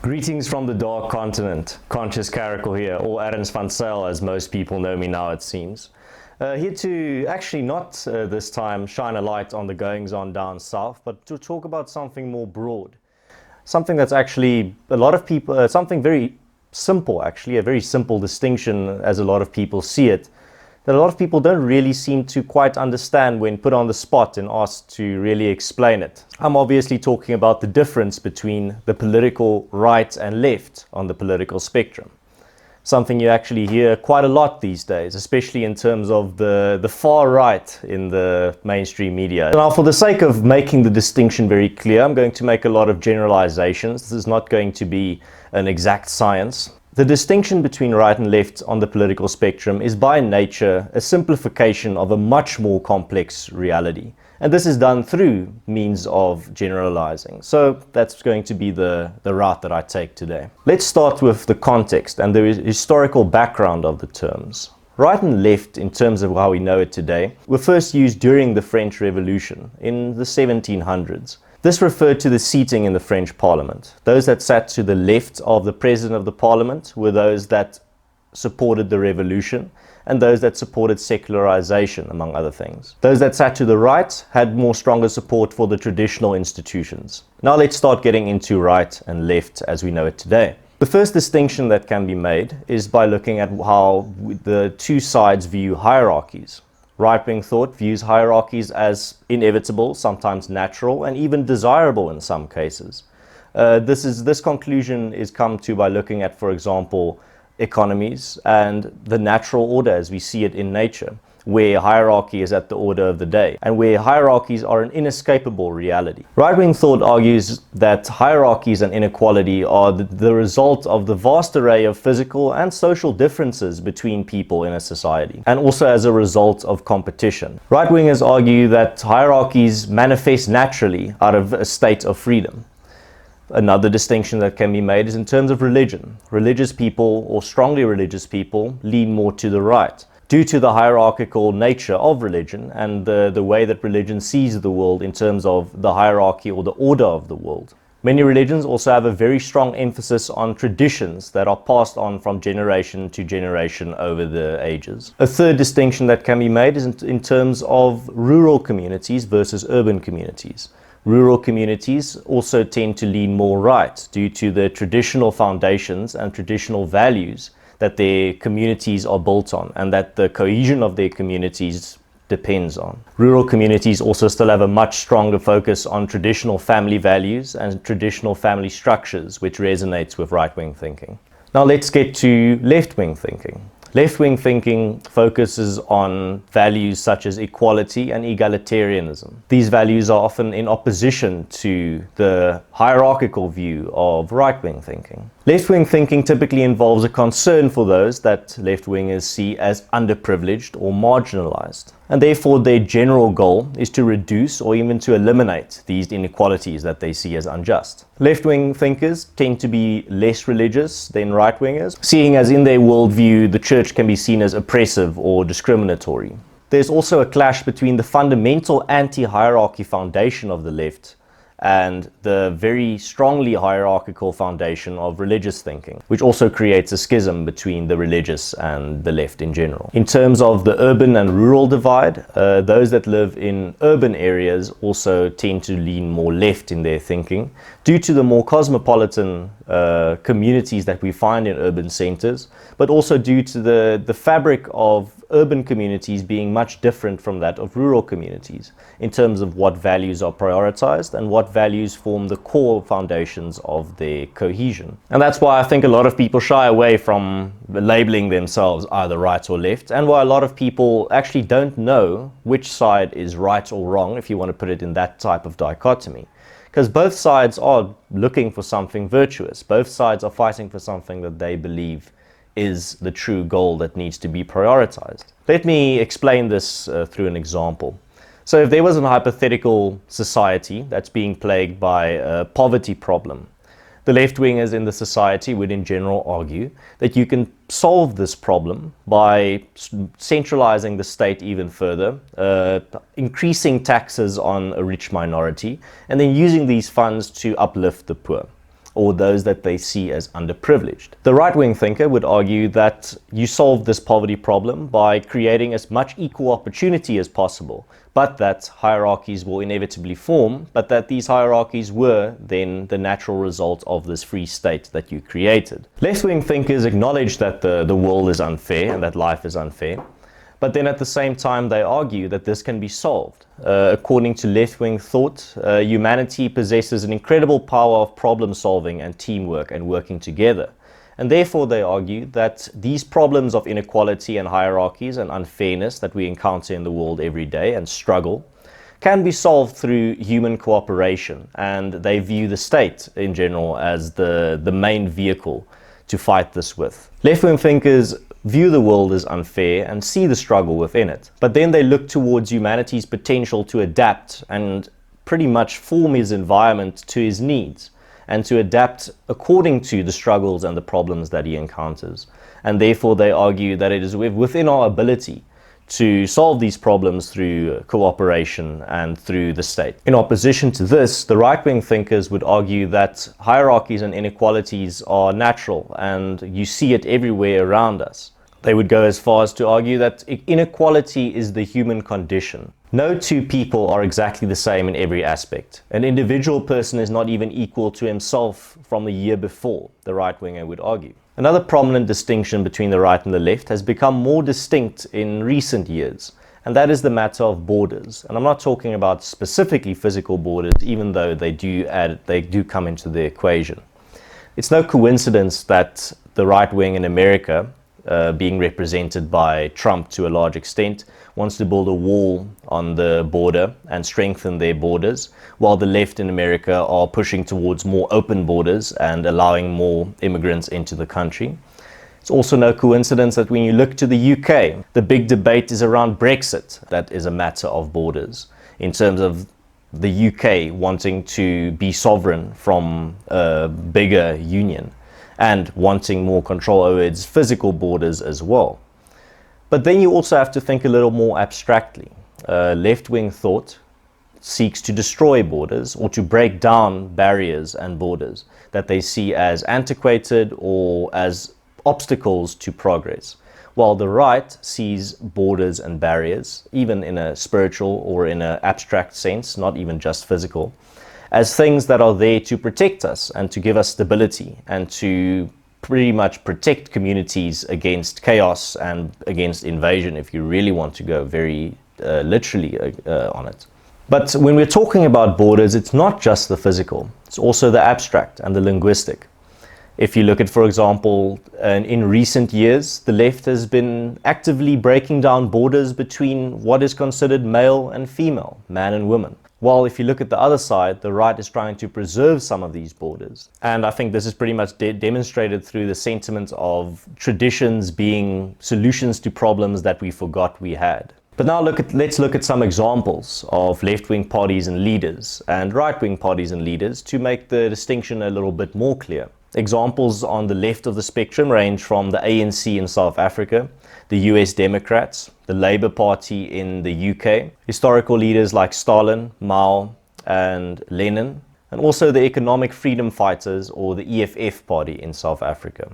Greetings from the Dark Continent. Conscious Caracal here, or Adams van Zyl as most people know me now, it seems. Here to actually not this time shine a light on the goings-on down south, but to talk about something more broad. Something that's actually a lot of people, something very simple actually, a very simple distinction as a lot of people see it, that a lot of people don't really seem to quite understand when put on the spot and asked to really explain it. I'm obviously talking about the difference between the political right and left on the political spectrum. Something you actually hear quite a lot these days, especially in terms of the far right in the mainstream media. Now, for the sake of making the distinction very clear, I'm going to make a lot of generalizations. This is not going to be an exact science. The distinction between right and left on the political spectrum is by nature a simplification of a much more complex reality. And this is done through means of generalizing. So that's going to be the route that I take today. Let's start with the context and the historical background of the terms. Right and left, in terms of how we know it today, were first used during the French Revolution in the 1700s. This referred to the seating in the French Parliament. Those that sat to the left of the President of the Parliament were those that supported the revolution, and those that supported secularization, among other things. Those that sat to the right had more stronger support for the traditional institutions. Now let's start getting into right and left as we know it today. The first distinction that can be made is by looking at how the two sides view hierarchies. Right-wing thought views hierarchies as inevitable, sometimes natural, and even desirable in some cases. This conclusion is come to by looking at, for example, economies and the natural order as we see it in nature, where hierarchy is at the order of the day, and where hierarchies are an inescapable reality. Right-wing thought argues that hierarchies and inequality are the result of the vast array of physical and social differences between people in a society, and also as a result of competition. Right-wingers argue that hierarchies manifest naturally out of a state of freedom. Another distinction that can be made is in terms of religion. Religious people, or strongly religious people, lean more to the right, due to the hierarchical nature of religion and the way that religion sees the world in terms of the hierarchy or the order of the world. Many religions also have a very strong emphasis on traditions that are passed on from generation to generation over the ages. A third distinction that can be made is in terms of rural communities versus urban communities. Rural communities also tend to lean more right due to the traditional foundations and traditional values that their communities are built on and that the cohesion of their communities depends on. Rural communities also still have a much stronger focus on traditional family values and traditional family structures, which resonates with right-wing thinking. Now let's get to left-wing thinking. Left-wing thinking focuses on values such as equality and egalitarianism. These values are often in opposition to the hierarchical view of right-wing thinking. Left-wing thinking typically involves a concern for those that left-wingers see as underprivileged or marginalized, and therefore their general goal is to reduce or even to eliminate these inequalities that they see as unjust. Left-wing thinkers tend to be less religious than right-wingers, seeing as in their worldview the church can be seen as oppressive or discriminatory. There's also a clash between the fundamental anti-hierarchy foundation of the left and the very strongly hierarchical foundation of religious thinking, which also creates a schism between the religious and the left in general. In terms of the urban and rural divide, those that live in urban areas also tend to lean more left in their thinking due to the more cosmopolitan communities that we find in urban centers, but also due to the fabric of urban communities being much different from that of rural communities in terms of what values are prioritized and what values form the core foundations of their cohesion. And that's why I think a lot of people shy away from labeling themselves either right or left, and why a lot of people actually don't know which side is right or wrong, if you want to put it in that type of dichotomy. Because both sides are looking for something virtuous. Both sides are fighting for something that they believe is the true goal that needs to be prioritized. Let me explain this through an example. So if there was a hypothetical society that's being plagued by a poverty problem, the left-wingers in the society would in general argue that you can solve this problem by centralizing the state even further, increasing taxes on a rich minority, and then using these funds to uplift the poor. or those that they see as underprivileged. The right-wing thinker would argue that you solve this poverty problem by creating as much equal opportunity as possible, but that hierarchies will inevitably form, but that these hierarchies were then the natural result of this free state that you created. Left-wing thinkers acknowledge that the world is unfair and that life is unfair, but then at the same time they argue that this can be solved. According to left-wing thought, humanity possesses an incredible power of problem solving and teamwork and working together. And therefore they argue that these problems of inequality and hierarchies and unfairness that we encounter in the world every day and struggle can be solved through human cooperation, and they view the state in general as the main vehicle to fight this with. Left-wing thinkers view the world as unfair and see the struggle within it, but then they look towards humanity's potential to adapt and pretty much form his environment to his needs, and to adapt according to the struggles and the problems that he encounters. And therefore they argue that it is within our ability to solve these problems through cooperation and through the state. In opposition to this, the right-wing thinkers would argue that hierarchies and inequalities are natural and you see it everywhere around us. They would go as far as to argue that inequality is the human condition. No two people are exactly the same in every aspect. An individual person is not even equal to himself from the year before, the right-winger would argue. Another prominent distinction between the right and the left has become more distinct in recent years, and that is the matter of borders. And I'm not talking about specifically physical borders, even though they do come into the equation. It's no coincidence that the right wing in America, being represented by Trump to a large extent, wants to build a wall on the border and strengthen their borders, while the left in America are pushing towards more open borders and allowing more immigrants into the country. It's also no coincidence that when you look to the UK, the big debate is around Brexit. That is a matter of borders, in terms of the UK wanting to be sovereign from a bigger union and wanting more control over its physical borders as well. But then you also have to think a little more abstractly. Left-wing thought seeks to destroy borders or to break down barriers and borders that they see as antiquated or as obstacles to progress, while the right sees borders and barriers, even in a spiritual or in an abstract sense, not even just physical, as things that are there to protect us and to give us stability and to pretty much protect communities against chaos and against invasion, if you really want to go very literally on it. But when we're talking about borders, it's not just the physical, it's also the abstract and the linguistic. If you look at, for example, in recent years, the left has been actively breaking down borders between what is considered male and female, man and woman. While if you look at the other side, the right is trying to preserve some of these borders. And I think this is pretty much demonstrated through the sentiment of traditions being solutions to problems that we forgot we had. But now let's look at some examples of left-wing parties and leaders and right-wing parties and leaders to make the distinction a little bit more clear. Examples on the left of the spectrum range from the ANC in South Africa, the US Democrats, the Labour Party in the UK, historical leaders like Stalin, Mao, and Lenin, and also the Economic Freedom Fighters, or the EFF party in South Africa.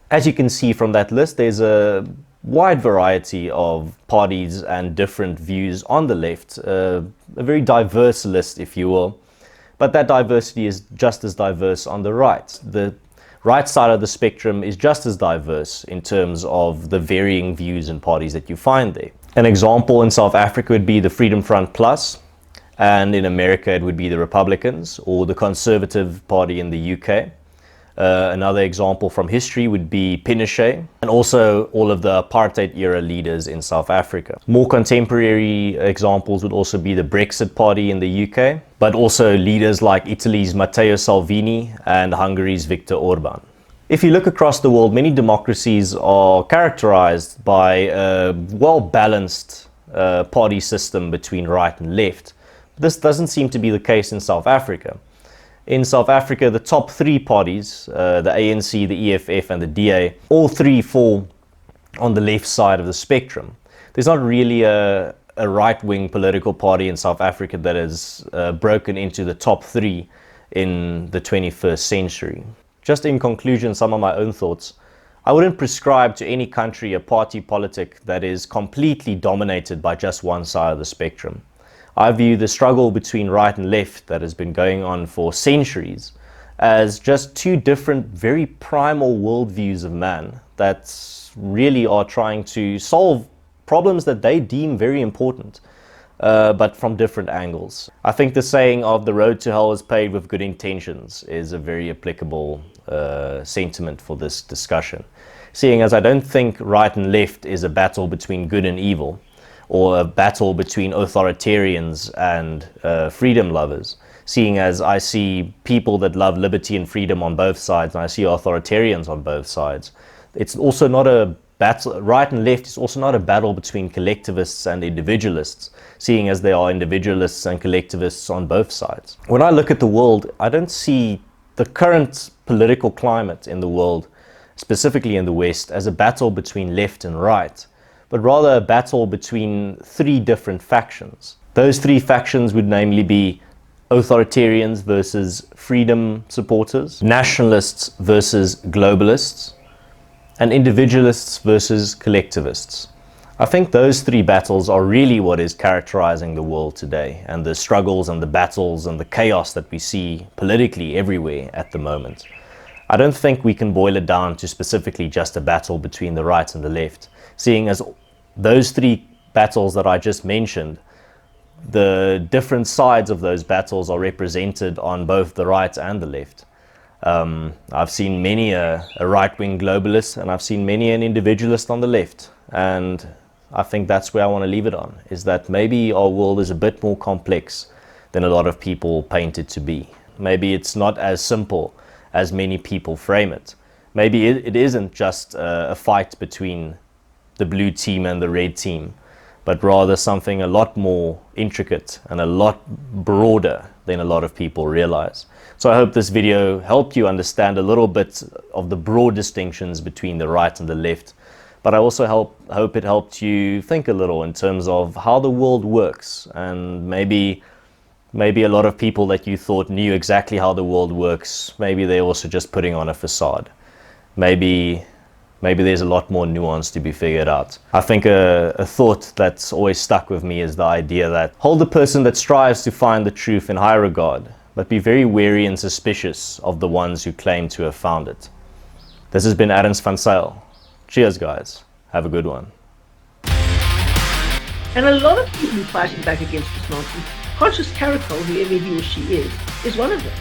As you can see from that list, there's a wide variety of parties and different views on the left, a very diverse list, if you will. But that diversity is just as diverse on the right. The right side of the spectrum is just as diverse in terms of the varying views and parties that you find there. An example in South Africa would be the Freedom Front Plus, and in America it would be the Republicans or the Conservative Party in the UK. Another example from history would be Pinochet, and also all of the apartheid era leaders in South Africa. More contemporary examples would also be the Brexit Party in the UK, but also leaders like Italy's Matteo Salvini and Hungary's Viktor Orban. If you look across the world, many democracies are characterized by a well-balanced party system between right and left. This doesn't seem to be the case in South Africa. In South Africa, the top three parties, the ANC, the EFF and the DA, all three fall on the left side of the spectrum. There's not really a right-wing political party in South Africa that is broken into the top three in the 21st century. Just in conclusion, some of my own thoughts. I wouldn't prescribe to any country a party politic that is completely dominated by just one side of the spectrum. I view the struggle between right and left that has been going on for centuries as just two different, very primal worldviews of man that really are trying to solve problems that they deem very important, but from different angles. I think the saying of the road to hell is paved with good intentions is a very applicable sentiment for this discussion, seeing as I don't think right and left is a battle between good and evil, or a battle between authoritarians and freedom lovers, seeing as I see people that love liberty and freedom on both sides, and I see authoritarians on both sides. It's also not a battle, right and left is also not a battle between collectivists and individualists, seeing as there are individualists and collectivists on both sides. When I look at the world, I don't see the current political climate in the world, specifically in the West, as a battle between left and right, but rather a battle between three different factions. Those three factions would namely be authoritarians versus freedom supporters, nationalists versus globalists, and individualists versus collectivists. I think those three battles are really what is characterizing the world today, and the struggles and the battles and the chaos that we see politically everywhere at the moment. I don't think we can boil it down to specifically just a battle between the right and the left, seeing as those three battles that I just mentioned, the different sides of those battles are represented on both the right and the left. I've seen many a right-wing globalist, and I've seen many an individualist on the left, and I think that's where I want to leave it on, is that maybe our world is a bit more complex than a lot of people paint it to be. Maybe it's not as simple as many people frame it. Maybe it isn't just a fight between the blue team and the red team, but rather something a lot more intricate and a lot broader than a lot of people realize. So I hope this video helped you understand a little bit of the broad distinctions between the right and the left, but I also hope it helped you think a little in terms of how the world works, and maybe a lot of people that you thought knew exactly how the world works, maybe they're also just putting on a facade. Maybe there's a lot more nuance to be figured out. I think a thought that's always stuck with me is the idea that hold the person that strives to find the truth in high regard, but be very wary and suspicious of the ones who claim to have found it. This has been Erns van Zyl. Cheers, guys. Have a good one. And a lot of people fighting back against this nonsense, conscious character, whoever he or she is one of them.